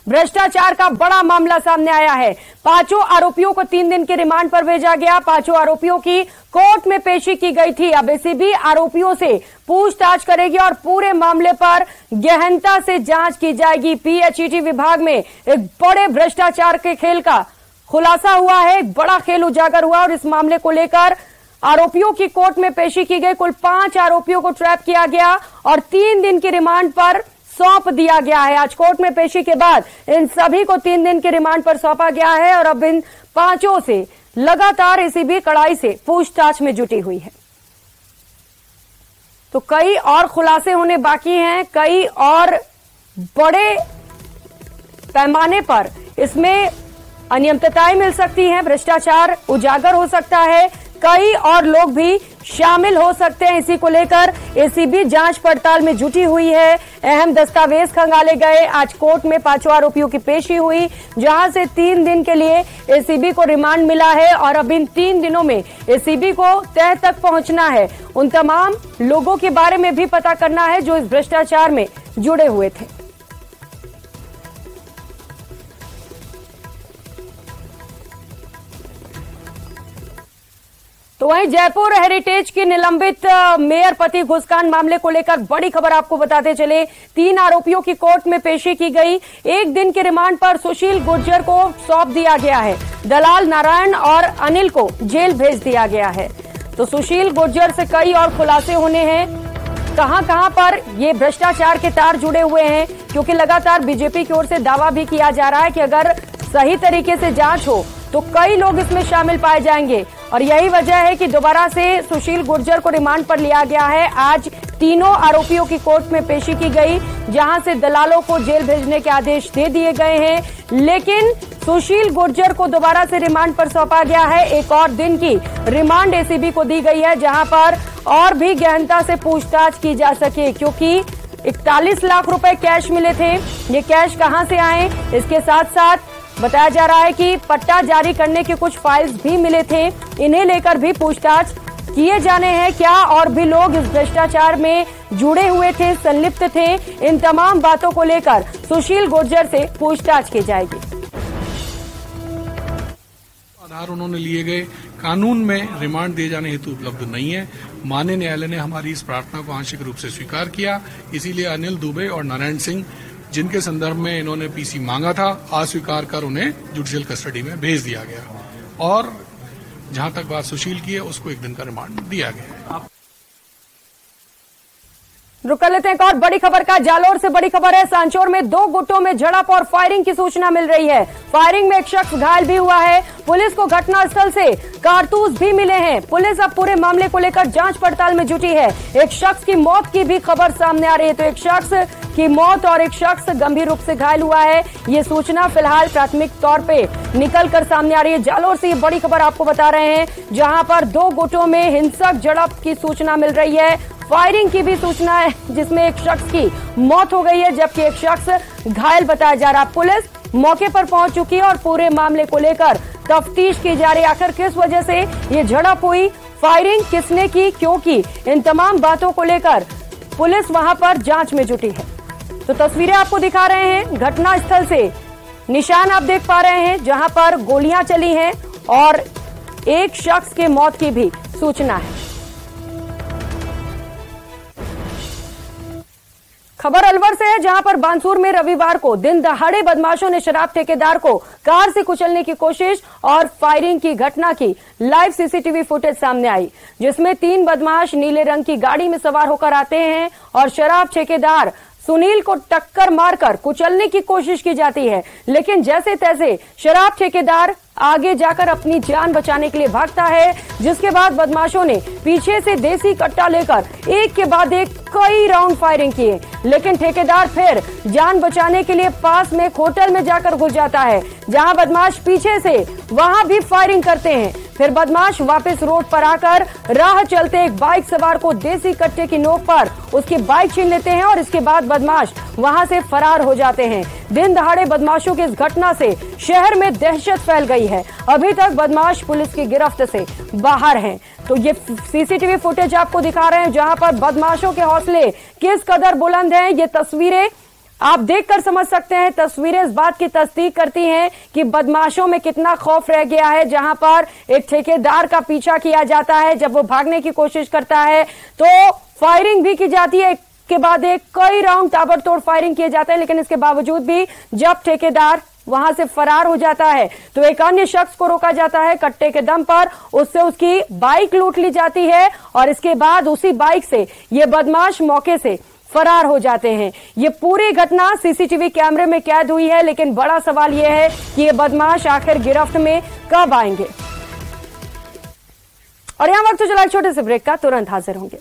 भ्रष्टाचार का बड़ा मामला सामने आया है। पांचों आरोपियों को 3 दिन के रिमांड पर भेजा गया। पांचों आरोपियों की कोर्ट में पेशी की गई थी। अब एसीबी आरोपियों से पूछताछ करेगी और पूरे मामले पर गहनता से जांच की जाएगी। पीएचईटी विभाग में एक बड़े भ्रष्टाचार के खेल का खुलासा हुआ है, एक बड़ा खेल उजागर हुआ और इस मामले को लेकर आरोपियों की कोर्ट में पेशी की गई। कुल 5 आरोपियों को ट्रैप किया गया और 3 दिन की रिमांड पर सौंप दिया गया है। आज कोर्ट में पेशी के बाद इन सभी को 3 दिन के रिमांड पर सौंपा गया है और अब इन 5 से लगातार एसीबी कड़ाई से पूछताछ में जुटी हुई है। तो कई और खुलासे होने बाकी हैं, कई और बड़े पैमाने पर इसमें अनियमितताएं मिल सकती हैं, भ्रष्टाचार उजागर हो सकता है, कई और लोग भी शामिल हो सकते हैं। इसी को लेकर एसीबी जांच पड़ताल में जुटी हुई है। अहम दस्तावेज खंगाले गए। आज कोर्ट में 5 आरोपियों की पेशी हुई, जहां से 3 दिन के लिए एसीबी को रिमांड मिला है और अब इन 3 दिनों में एसीबी को तह तक पहुंचना है। उन तमाम लोगों के बारे में भी पता करना है जो इस भ्रष्टाचार में जुड़े हुए थे। तो वहीं जयपुर हेरिटेज की निलंबित मेयर पति घूसकांड मामले को लेकर बड़ी खबर आपको बताते चले। 3 आरोपियों की कोर्ट में पेशी की गई। 1 दिन के रिमांड पर सुशील गुर्जर को सौंप दिया गया है। दलाल नारायण और अनिल को जेल भेज दिया गया है। तो सुशील गुर्जर से कई और खुलासे होने हैं। कहां पर ये भ्रष्टाचार के तार जुड़े हुए हैं, क्योंकि लगातार बीजेपी की ओर से दावा भी किया जा रहा है कि अगर सही तरीके से जांच हो तो कई लोग इसमें शामिल पाए जाएंगे और यही वजह है कि दोबारा से सुशील गुर्जर को रिमांड पर लिया गया है। आज तीनों आरोपियों की कोर्ट में पेशी की गई, जहां से दलालों को जेल भेजने के आदेश दे दिए गए हैं, लेकिन सुशील गुर्जर को दोबारा से रिमांड पर सौंपा गया है। एक और दिन की रिमांड एसीबी को दी गई है, जहां पर और भी गहनता से पूछताछ की जा सके, क्योंकि 41 लाख रुपए कैश मिले थे। ये कैश कहां से आए, इसके साथ साथ बताया जा रहा है कि पट्टा जारी करने के कुछ फाइल्स भी मिले थे। इन्हें लेकर भी पूछताछ किए जाने हैं। क्या और भी लोग इस भ्रष्टाचार में जुड़े हुए थे, संलिप्त थे, इन तमाम बातों को लेकर सुशील गुर्जर से पूछताछ की जाएगी। आधार उन्होंने लिए गए कानून में रिमांड दिए जाने हेतु उपलब्ध नहीं है। माननीय न्यायालय ने हमारी इस प्रार्थना को आंशिक रूप से स्वीकार किया। इसीलिए अनिल दुबे और नारायण सिंह, जिनके संदर्भ में इन्होंने पीसी मांगा था, अस्वीकार कर उन्हें जुडिशियल कस्टडी में भेज दिया गया और जहां तक बात सुशील की है, उसको 1 दिन का रिमांड दिया गया। रुक कर लेते हैं एक और बड़ी खबर का। जालोर से बड़ी खबर है। सांचौर में 2 गुटों में झड़प और फायरिंग की सूचना मिल रही है। फायरिंग में एक शख्स घायल भी हुआ है। पुलिस को घटनास्थल से कारतूस भी मिले हैं। पुलिस अब पूरे मामले को लेकर जांच पड़ताल में जुटी है। एक शख्स की मौत की भी खबर सामने आ रही है। तो एक शख्स की मौत और एक शख्स गंभीर रूप से घायल हुआ है। ये सूचना फिलहाल प्राथमिक तौर पे निकल कर सामने आ रही है। जालोर से ये बड़ी खबर आपको बता रहे हैं, जहां पर 2 गुटों में हिंसक झड़प की सूचना मिल रही है। फायरिंग की भी सूचना है, जिसमें एक शख्स की मौत हो गई है, जबकि एक शख्स घायल बताया जा रहा है। पुलिस मौके पर पहुंच चुकी है और पूरे मामले को लेकर तफ्तीश की जा रही है। आखिर किस वजह से ये झड़प हुई, फायरिंग किसने की, क्यों की, इन तमाम बातों को लेकर पुलिस वहां पर जांच में जुटी है। तो तस्वीरें आपको दिखा रहे हैं घटनास्थल से। निशान आप देख पा रहे हैं, जहां पर गोलियां चली हैं और एक शख्स की मौत की भी सूचना है। खबर अलवर से है, जहां पर बांसुर में रविवार को दिन दहाड़े बदमाशों ने शराब ठेकेदार को कार से कुचलने की कोशिश और फायरिंग की घटना की लाइव सीसीटीवी फुटेज सामने आई, जिसमें 3 बदमाश नीले रंग की गाड़ी में सवार होकर आते हैं और शराब ठेकेदार सुनील को टक्कर मारकर कुचलने की कोशिश की जाती है। लेकिन जैसे तैसे शराब ठेकेदार आगे जाकर अपनी जान बचाने के लिए भागता है, जिसके बाद बदमाशों ने पीछे से देसी कट्टा लेकर एक के बाद एक कई राउंड फायरिंग किए। लेकिन ठेकेदार फिर जान बचाने के लिए पास में एक होटल में जाकर घुस जाता है, जहां बदमाश पीछे से वहां भी फायरिंग करते हैं। फिर बदमाश वापस रोड पर आकर राह चलते एक बाइक सवार को देसी कट्टे की नोक पर उसकी बाइक छीन लेते हैं और इसके बाद बदमाश वहां से फरार हो जाते हैं। दिन दहाड़े बदमाशों की इस घटना से शहर में दहशत फैल गई है। अभी तक बदमाश पुलिस की गिरफ्त से बाहर हैं। तो ये सीसीटीवी फुटेज आपको दिखा रहे हैं, जहां पर बदमाशों के हौसले किस कदर बुलंद हैं। ये तस्वीरें आप देखकर समझ सकते हैं, तस्वीरें इस बात की तस्दीक करती हैं कि बदमाशों में कितना खौफ रह गया है। जहां पर एक ठेकेदार का पीछा किया जाता है, जब वो भागने की कोशिश करता है तो फायरिंग भी की जाती है, के बाद एक कई राउंड ताबड़तोड़ फायरिंग किए जाते हैं, लेकिन इसके बावजूद भी जब ठेकेदार वहां से फरार हो जाता है तो एक अन्य शख्स को रोका जाता है कट्टे के दम पर, उससे उसकी बाइक लूट ली जाती है और इसके बाद उसी बाइक से ये बदमाश मौके से फरार हो जाते हैं। ये पूरी घटना सीसीटीवी कैमरे में कैद हुई है, लेकिन बड़ा सवाल यह है कि ये बदमाश आखिर गिरफ्त में कब आएंगे। और यहां वक्त तो चला एक छोटे से ब्रेक का, तुरंत हाजिर होंगे।